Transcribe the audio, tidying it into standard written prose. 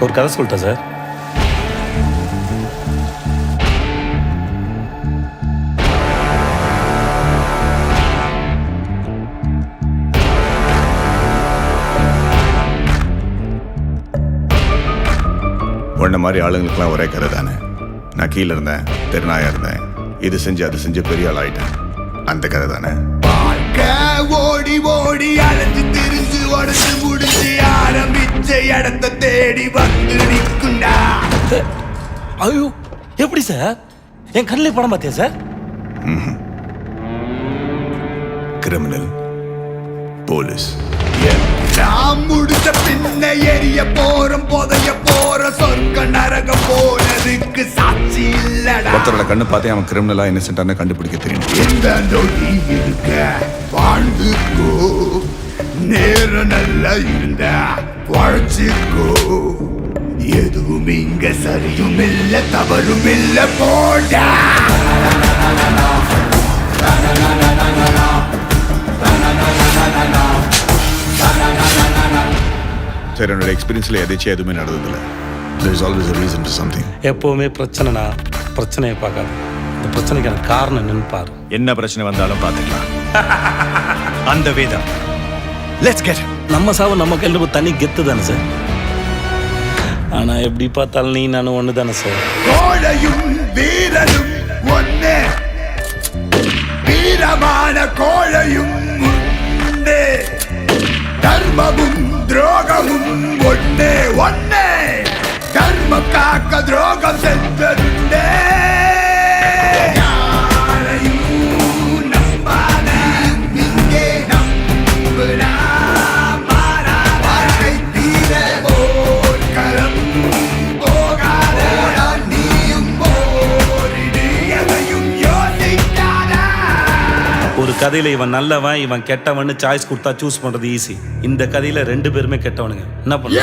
ஒரு கதை சொல்லிட்டேன் சார். உன்ன மாதிரி ஆளுங்களுக்குலாம் ஒரே கதை தானே. நான் கீழே இருந்தேன், தெருநாயா இருந்தேன், இது செஞ்சு அது செஞ்சு பெரிய ஆள் ஆயிட்டேன். அந்த கதை தானே. ஓடி ஓடி அலைஞ்சு திரிஞ்சு உடச்சு முடிச்சு ஆரம்பிச்ச இடத்த தேடி வந்து நிற்குண்டா. ஐயோ, எப்படி சார்? என் கண்ணிலே படம் பார்த்தியா சார்? Criminal, police. நான் முடிச்ச பின்ன எரிய போறோம், புதைய போற சொர்க்க நரகம் போனதுக்கு சாட்சி இல்லடா. ஒருத்தரோட கண்ணு பார்த்தே அவன் கிரிமினலா இன்னசென்ட்டான கண்டுபிடிக்க தெரியும். இந்த நொடி இருக்க வாழ்ந்துக்கோ, நேரம் நல்லா இருந்தா வாழ்ச்சிக்கோ. எதுவும் இங்க சரியும் இல்ல தவறும் இல்ல போடா. சரி, என்னோட எக்ஸ்பீரியன்ஸ்ல எதாச்சும் எதுவுமே நடந்ததில்லை. There is always a reason to something. எப்போவுமே பிரச்சனைனா பிரச்சனையை பார்க்காது, இந்த பிரச்சனைக்கான காரணம் என்னன்னு பாரு. என்ன பிரச்சனை வந்தாலும் பார்த்துக்கலாம். அந்த வேதம். Let's get. நம்ம சாவு நம்ம கையில் தனி கெத்து தானே சார். ஆனால் எப்படி பார்த்தாலும் நீ நானும் ஒன்று தானே சார். கோழையும் வீரனும் ஒன்னே, வீரமான கோழையும் உண்டே, தர்மமும் துரோகமும் ஒன்னே ஒன்னே, தர்மம் காக்க துரோகம் சென்றே. ஒரு கதையில் இவன் நல்லவன் இவன் கெட்டவன் சாய்ஸ் கொடுத்தா சூஸ் பண்ணுறது ஈஸி. இந்த கதையில் 2 பேருமே கெட்டவனுங்க. என்ன பண்ண